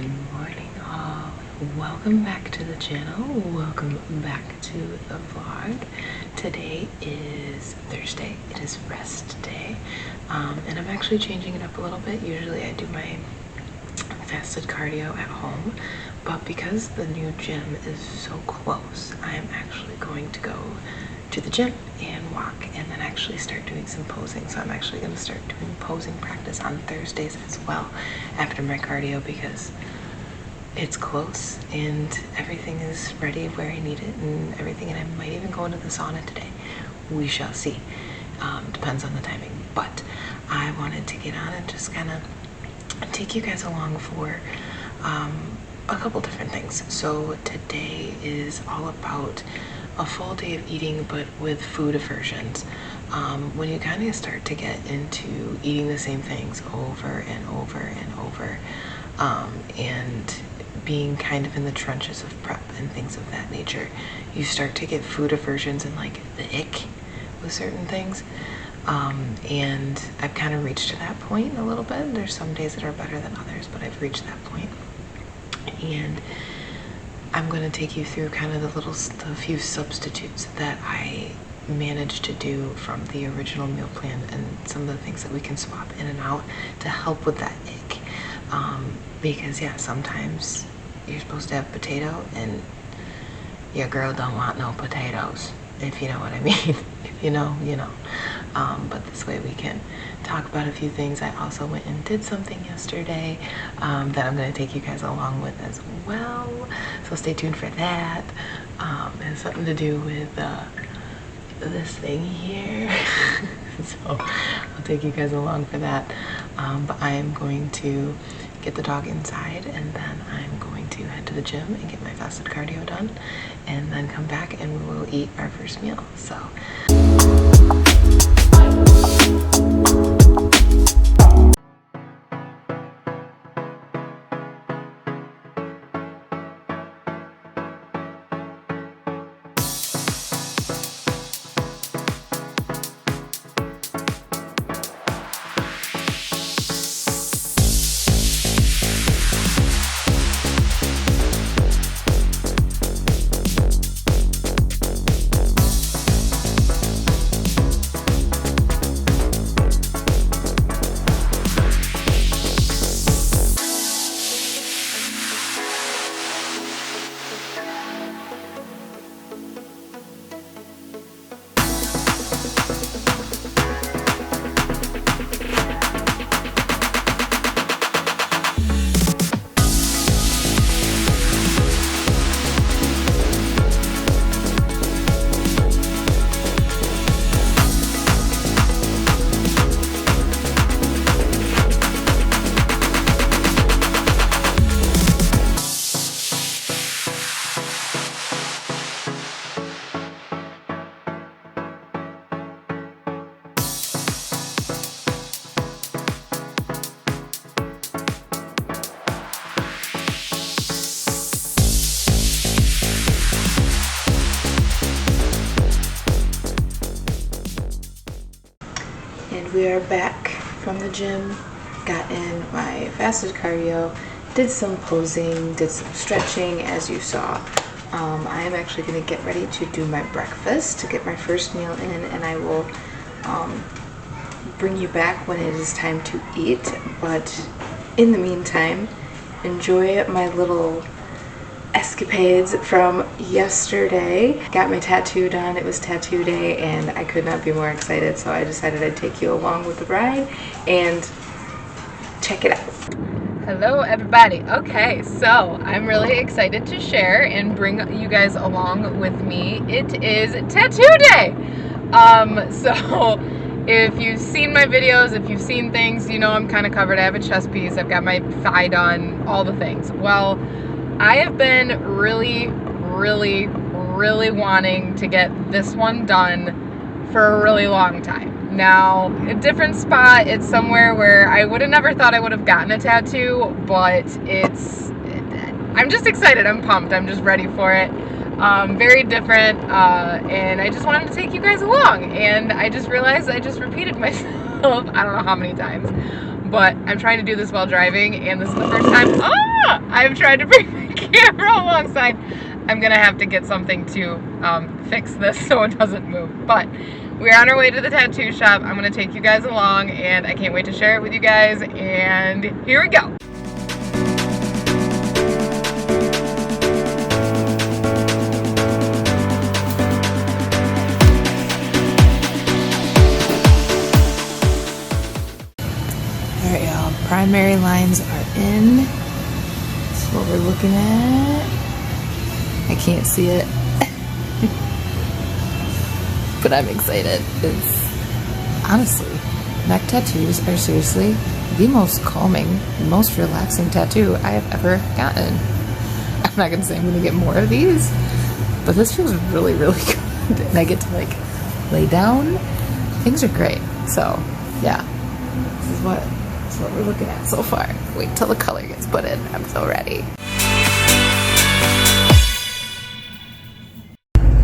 Good morning all. Welcome back to the channel. Welcome back to the vlog. Today is Thursday. It is rest day. And I'm actually changing it up a little bit. Usually I do my fasted cardio at home, but because the new gym is so close, I am actually going to go to the gym and walk and then actually start doing some posing. So I'm actually going to start doing posing practice on Thursdays as well after my cardio because it's close and everything is ready where I need it and everything, and I might even go into the sauna today. We shall see. Depends on the timing, but I wanted to get on and just kind of take you guys along for a couple different things. So today is all about a full day of eating, but with food aversions. When you kind of start to get into eating the same things over and over and over, and being kind of in the trenches of prep and things of that nature, you start to get food aversions and like the ick with certain things. And I've kind of reached to that point a little bit. There's some days that are better than others, but I've reached that point. And I'm going to take you through kind of the few substitutes that I managed to do from the original meal plan and some of the things that we can swap in and out to help with that ick. Because yeah, sometimes you're supposed to have potato and your girl don't want no potatoes, if you know what I mean. If you know, you know. But this way we can talk about a few things. I also went and did something yesterday that I'm going to take you guys along with as well. So stay tuned for that. It has something to do with this thing here. So I'll take you guys along for that. But I am going to get the dog inside and then I'm going to head to the gym and get my fasted cardio done and then come back and we will eat our first meal. So we are back from the gym, got in my fasted cardio, did some posing, did some stretching as you saw. I am actually going to get ready to do my breakfast to get my first meal in, and I will bring you back when it is time to eat. But in the meantime, enjoy my little escapades from yesterday. Got my tattoo done. It was tattoo day and I could not be more excited, so I decided I'd take you along with the ride and check it out. Hello everybody. Okay, so I'm really excited to share and bring you guys along with me. It is tattoo day. So if you've seen my videos, if you've seen things, you know I'm kind of covered. I have a chest piece, I've got my thigh done, all the things. Well, I have been really wanting to get this one done for a really long time. Now, a different spot, it's somewhere where I would have never thought I would have gotten a tattoo, but I'm just excited, I'm pumped, I'm just ready for it. Very different, and I just wanted to take you guys along, and I just realized I just repeated myself, I don't know how many times, but I'm trying to do this while driving, and this is the first time, I I've tried to bring my camera alongside. I'm gonna have to get something to fix this so it doesn't move. But we're on our way to the tattoo shop. I'm gonna take you guys along, and I can't wait to share it with you guys. And here we go. Alright, y'all, primary lines are in. That's what we're looking at. I can't see it, but I'm excited. It's honestly, neck tattoos are seriously the most calming, most relaxing tattoo I have ever gotten. I'm not gonna say I'm gonna get more of these, but this feels really, really good, and I get to like lay down. Things are great. So yeah, this is what we're looking at so far. Wait till the color gets put in. I'm so ready.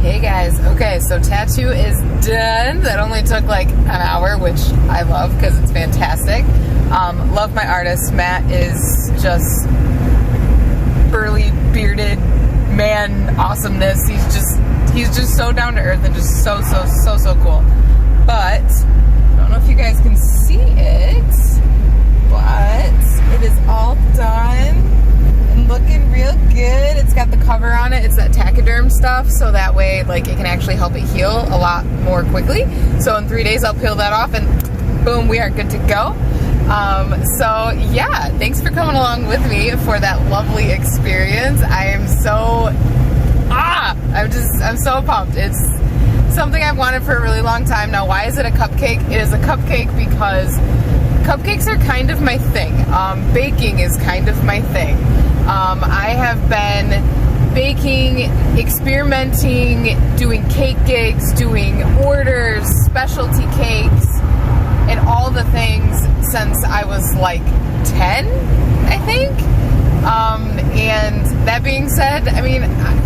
Hey guys, okay, so tattoo is done. That only took like an hour, which I love because it's fantastic. Love my artist. Matt is just burly, bearded man awesomeness. He's just so down to earth and just so cool. But I don't know if you guys can see it, but it is all done and looking real good. It's got the cover on it. It's that taxiderm stuff, so that way like it can actually help it heal a lot more quickly. So in 3 days I'll peel that off and boom, we are good to go. So yeah, thanks for coming along with me for that lovely experience. I am so I'm so pumped. It's something I've wanted for a really long time now. Why is it a cupcake? It is a cupcake because cupcakes are kind of my thing. Baking is kind of my thing. I have been baking, experimenting, doing cake gigs, doing orders, specialty cakes, and all the things since I was like 10, I think. And that being said, I mean,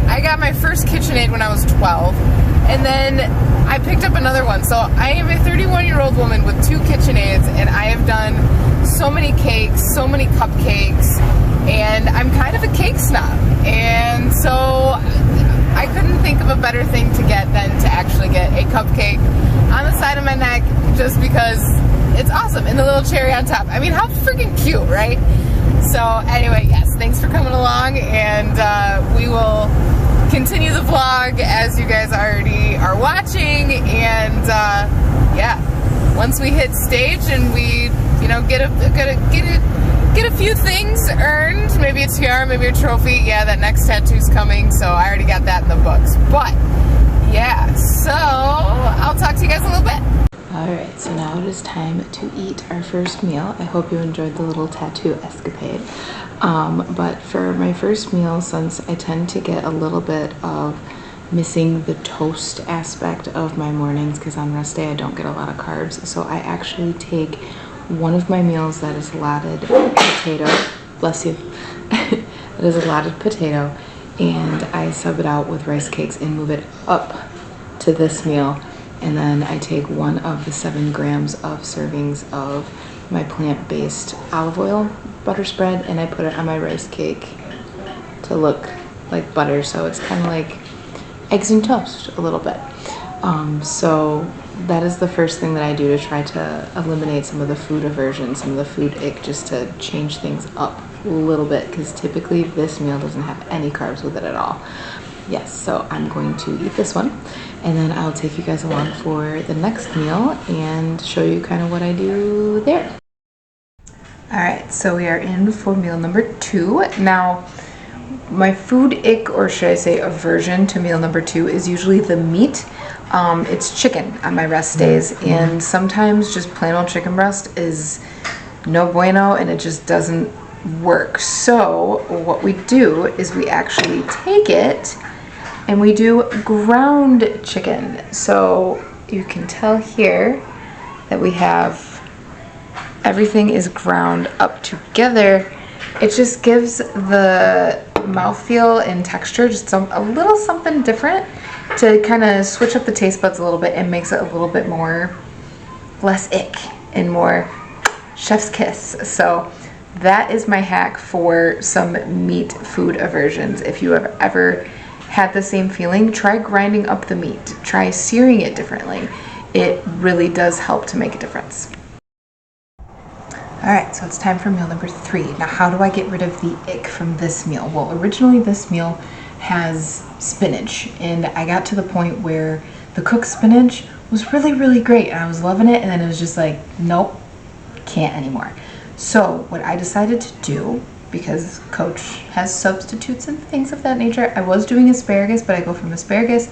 I got my first KitchenAid when I was 12, and then I picked up another one. So I am a 31-year-old woman with 2 KitchenAids, and I have done so many cakes, so many cupcakes, and I'm kind of a cake snob. And so I couldn't think of a better thing to get than to actually get a cupcake on the side of my neck, just because it's awesome, and the little cherry on top. I mean, how freaking cute, right? So anyway, yes, thanks for coming along, and we will continue the vlog as you guys already are watching. And yeah, once we hit stage and we, you know, get a few things earned, maybe a tiara, maybe a trophy. Yeah, that next tattoo's coming, so I already got that in the books. But yeah, so I'll talk to you guys a little bit. Alright, so now it is time to eat our first meal. I hope you enjoyed the little tattoo escapade. But for my first meal, since I tend to get a little bit of missing the toast aspect of my mornings, because on rest day I don't get a lot of carbs, so I actually take one of my meals that is allotted potato, bless you, that is allotted potato, and I sub it out with rice cakes and move it up to this meal. And then I take 1 of the 7 grams of servings of my plant-based olive oil butter spread, and I put it on my rice cake to look like butter, so it's kind of like eggs and toast a little bit. So that is the first thing that I do to try to eliminate some of the food aversion, some of the food ick, just to change things up a little bit, because typically this meal doesn't have any carbs with it at all. Yes, so I'm going to eat this one, and then I'll take you guys along for the next meal and show you kind of what I do there. Alright, so we are in for meal number 2. Now, my food ick, or should I say aversion to meal number 2, is usually the meat. It's chicken on my rest days, and sometimes just plain old chicken breast is no bueno, and it just doesn't work. So what we do is we actually take it and we do ground chicken. So you can tell here that we have everything is ground up together. It just gives the mouthfeel and texture just a little something different to kind of switch up the taste buds a little bit and makes it a little bit more less ick and more chef's kiss. So that is my hack for some meat food aversions. If you have ever had the same feeling, try grinding up the meat. Try searing it differently. It really does help to make a difference. All right, so it's time for meal number 3. Now, how do I get rid of the ick from this meal? Well, originally this meal has spinach, and I got to the point where the cooked spinach was really, really great, and I was loving it, and then it was just like, nope, can't anymore. So what I decided to do, because Coach has substitutes and things of that nature, I was doing asparagus, but I go from asparagus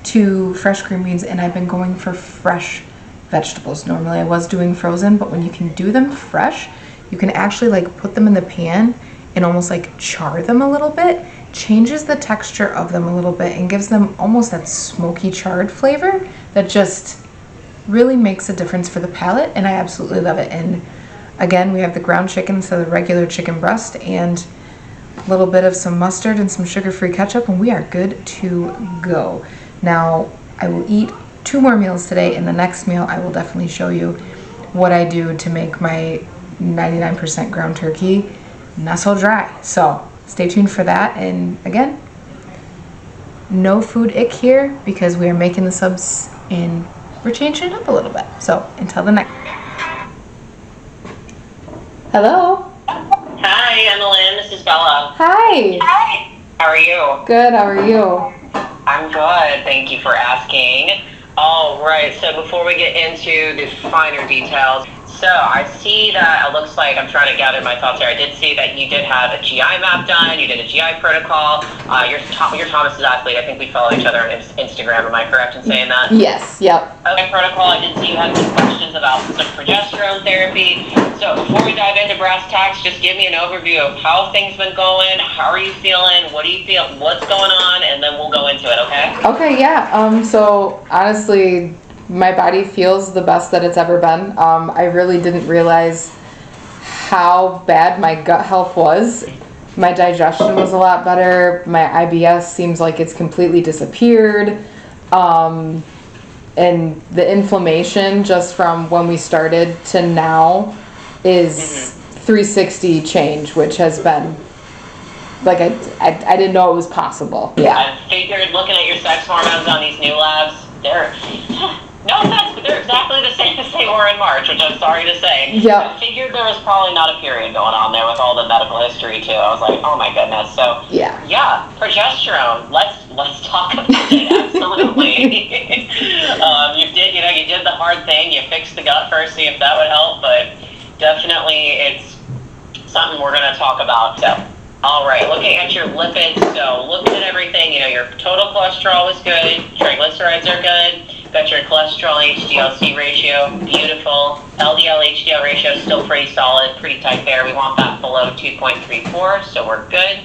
to fresh green beans, and I've been going for fresh vegetables. Normally I was doing frozen, but when you can do them fresh, you can actually like put them in the pan and almost like char them a little bit, changes the texture of them a little bit and gives them almost that smoky charred flavor that just really makes a difference for the palate, and I absolutely love it. And again, we have the ground chicken instead of the regular chicken breast, and a little bit of some mustard and some sugar-free ketchup, and we are good to go. Now, I will eat 2 more meals today. In the next meal, I will definitely show you what I do to make my 99% ground turkey not so dry. So stay tuned for that. And again, no food ick here because we are making the subs and we're changing it up a little bit. So until the next. Hello. Hi, Emmeline. This is Bella. Hi. Hi. How are you? Good. How are you? I'm good. Thank you for asking. All right. So before we get into the finer details, so I see that it looks like I'm trying to gather my thoughts here. I did see that you did have a GI map done. You did a GI protocol. You're Thomas's athlete. I think we follow each other on Instagram. Am I correct in saying that? Yes. Yep. Okay, protocol. I did see you had some questions about some progesterone therapy. So before we dive into brass tacks, just give me an overview of how things been going. How are you feeling? What do you feel? What's going on? And then we'll go into it. Okay. Okay. Yeah. So honestly, my body feels the best that it's ever been. I really didn't realize how bad my gut health was. My digestion was a lot better. My IBS seems like it's completely disappeared. And the inflammation just from when we started to now is 360 change, which has been like I didn't know it was possible. Yeah. I figured looking at your sex hormones on these new labs, they're no offense, but they're exactly the same as they were in March, which I'm sorry to say. Yeah. I figured there was probably not a period going on there with all the medical history too. I was like, oh my goodness. So yeah, progesterone. Let's talk about it. Absolutely. You did the hard thing. You fixed the gut first, see if that would help. But definitely, it's something we're going to talk about. So. All right, looking at your lipids, so looking at everything, your total cholesterol is good, triglycerides are good, got your cholesterol HDL-C ratio, beautiful, LDL-HDL ratio is still pretty solid, pretty tight there. We want that below 2.34, so we're good.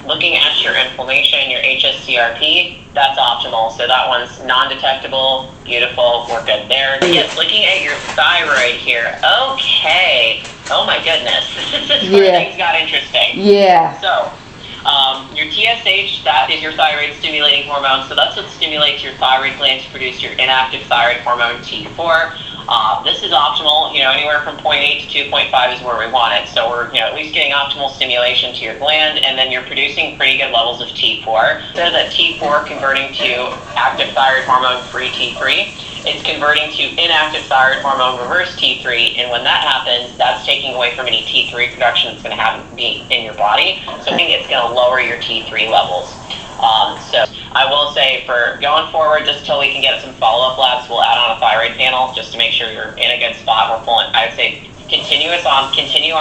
Looking at your inflammation, your HSCRP, that's optimal, so that one's non-detectable, beautiful, we're good there. Yes, looking at your thyroid here, okay. Oh my goodness, this is where things got interesting. Yeah. So, your TSH, that is your thyroid stimulating hormone, so that's what stimulates your thyroid gland to produce your inactive thyroid hormone T4. This is optimal, anywhere from 0.8 to 2.5 is where we want it. So we're, at least getting optimal stimulation to your gland, and then you're producing pretty good levels of T4. So that T4 converting to active thyroid hormone free T3. It's converting to inactive thyroid hormone reverse T3, and when that happens, that's taking away from any T3 production that's going to be in your body. So I think it's going to lower your T3 levels. So I will say for going forward, just until we can get some follow-up labs, we'll add on a thyroid panel just to make sure you're in a good spot. We're pulling, I'd say, continue on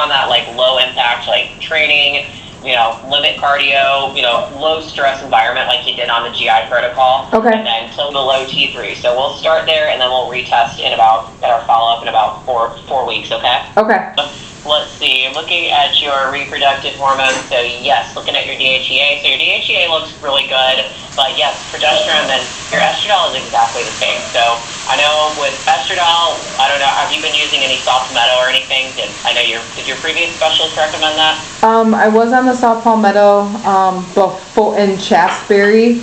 that like low impact, like training, limit cardio, low stress environment like you did on the GI protocol. Okay. And then till the low T3. So we'll start there and then we'll retest at our follow-up in about four weeks, okay? Okay. Let's see, looking at your reproductive hormones, so yes, looking at your DHEA, so your DHEA looks really good, but yes, progesterone, then your estradiol is exactly the same. So I know with estradiol, I don't know, have you been using any soft meadow or anything? Did your previous specialist recommend that? I was on the soft palmetto before in Chaffberry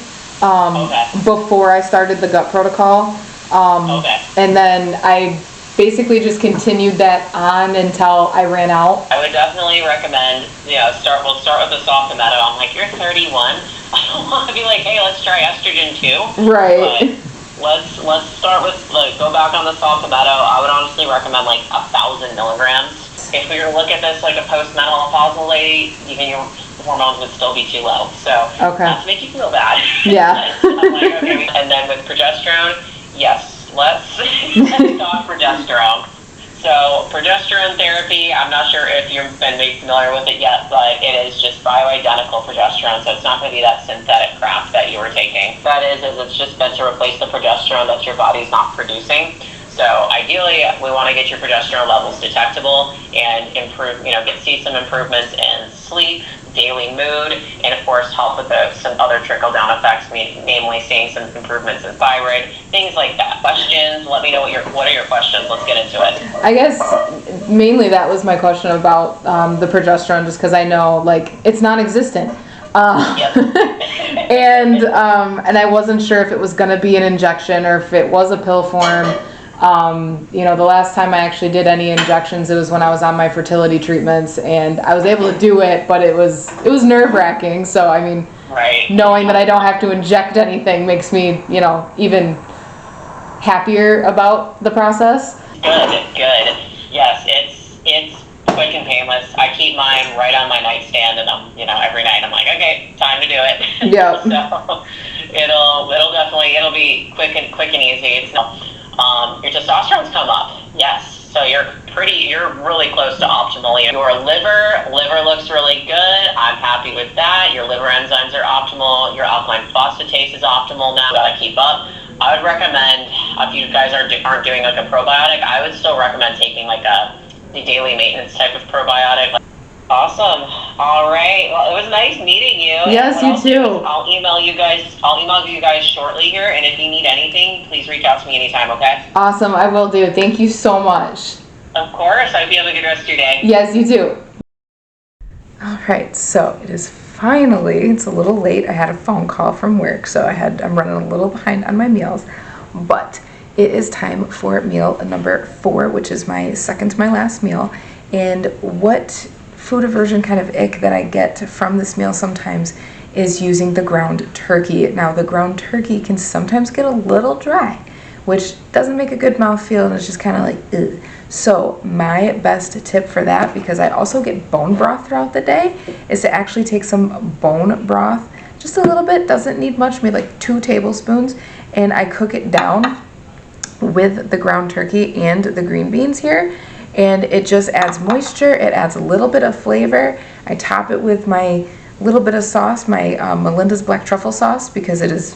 before I started the gut protocol. And then I basically just continued that on until I ran out. I would definitely recommend, we'll start with the soft meadow. I'm like, you're 31. I don't want to be like, hey, let's try estrogen too. Right. But let's start with, go back on the soft meadow. I would honestly recommend 1,000 milligrams. If we were to look at this like a postmenopausal lady, even your hormones would still be too low. So not to make you feel bad. Yeah. I'm like, okay. And then with progesterone, yes, let's talk progesterone. So progesterone therapy, I'm not sure if you've been made familiar with it yet, but it is just bioidentical progesterone, so it's not going to be that synthetic crap that you were taking. That is it's just meant to replace the progesterone that your body's not producing. So ideally, we want to get your progesterone levels detectable and improve, see some improvements in sleep, daily mood, and of course help with some other trickle-down effects, namely seeing some improvements in thyroid, things like that. Questions? Let me know what are your questions. Let's get into it. I guess mainly that was my question about the progesterone, just because I know it's non-existent. Yep. and I wasn't sure if it was going to be an injection or if it was a pill form. The last time I actually did any injections, it was when I was on my fertility treatments, and I was able to do it, but it was nerve-wracking. So, I mean, right. Knowing that I don't have to inject anything makes me, even happier about the process. Good. Yes, it's quick and painless. I keep mine right on my nightstand, and every night I'm like, okay, time to do it. Yeah. So it'll be quick and easy. It's your testosterone's come up. Yes. So you're really close to optimal. Your liver looks really good. I'm happy with that. Your liver enzymes are optimal. Your alkaline phosphatase is optimal now. Gotta keep up. I would recommend, if you guys aren't doing a probiotic, I would still recommend taking the daily maintenance type of probiotic. Awesome. All right. Well, it was nice meeting you. Yes, you too. I'll email you guys shortly here, and if you need anything, please reach out to me anytime, okay? Awesome. I will do. Thank you so much. Of course. I hope you have a good rest of your day. Yes, you too. All right. So it is it's a little late. I had a phone call from work, so I'm running a little behind on my meals, but it is time for meal number 4, which is my second to my last meal. And what food aversion kind of ick that I get from this meal sometimes is using the ground turkey. Now, the ground turkey can sometimes get a little dry, which doesn't make a good mouthfeel, and it's just kind of like, ugh. So my best tip for that, because I also get bone broth throughout the day, is to actually take some bone broth, just a little bit, doesn't need much, maybe 2 tablespoons, and I cook it down with the ground turkey and the green beans here, and it just adds moisture, it adds a little bit of flavor. I top it with my little bit of sauce, my Melinda's black truffle sauce, because it is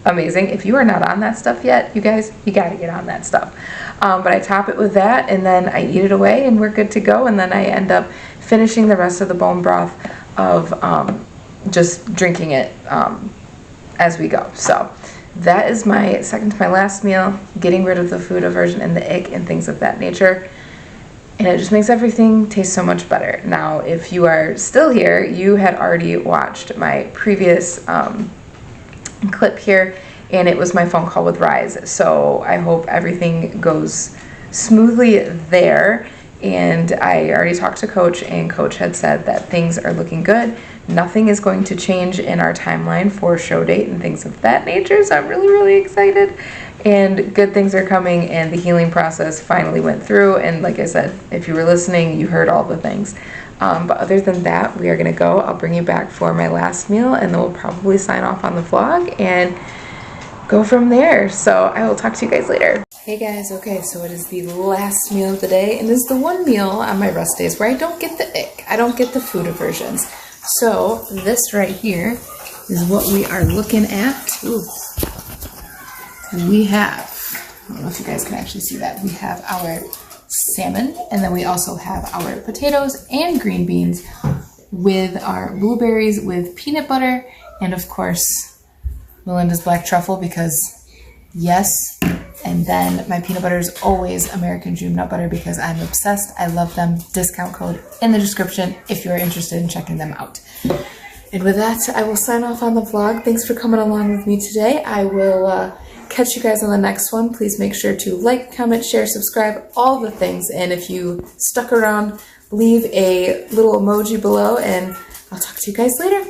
amazing. If you are not on that stuff yet, you guys, you gotta get on that stuff. But I top it with that, and then I eat it away, and we're good to go. And then I end up finishing the rest of the bone broth of just drinking it as we go. So that is my second to my last meal, getting rid of the food aversion and the ick and things of that nature. And it just makes everything taste so much better. Now, if you are still here, you had already watched my previous clip here, and it was my phone call with RYZE. So I hope everything goes smoothly there. And I already talked to Coach, and Coach had said that things are looking good. Nothing is going to change in our timeline for show date and things of that nature. So I'm really, really excited. And good things are coming, and the healing process finally went through. And like I said, if you were listening, you heard all the things. But other than that, we are going to go. I'll bring you back for my last meal, and then we'll probably sign off on the vlog and go from there. So I will talk to you guys later. Hey guys, okay, so it is the last meal of the day, and this is the one meal on my rest days where I don't get the ick. I don't get the food aversions. So this right here is what we are looking at. Ooh. We have, I don't know if you guys can actually see that, we have our salmon, and then we also have our potatoes and green beans with our blueberries with peanut butter, and of course Melinda's black truffle, because yes. And then my peanut butter is always American Dream Nut Butter, because I'm obsessed. I love them. Discount code in the description if you're interested in checking them out. And with that, I will sign off on the vlog. Thanks for coming along with me today. I will catch you guys on the next one. Please make sure to like, comment, share, subscribe, all the things. And if you stuck around, leave a little emoji below, and I'll talk to you guys later.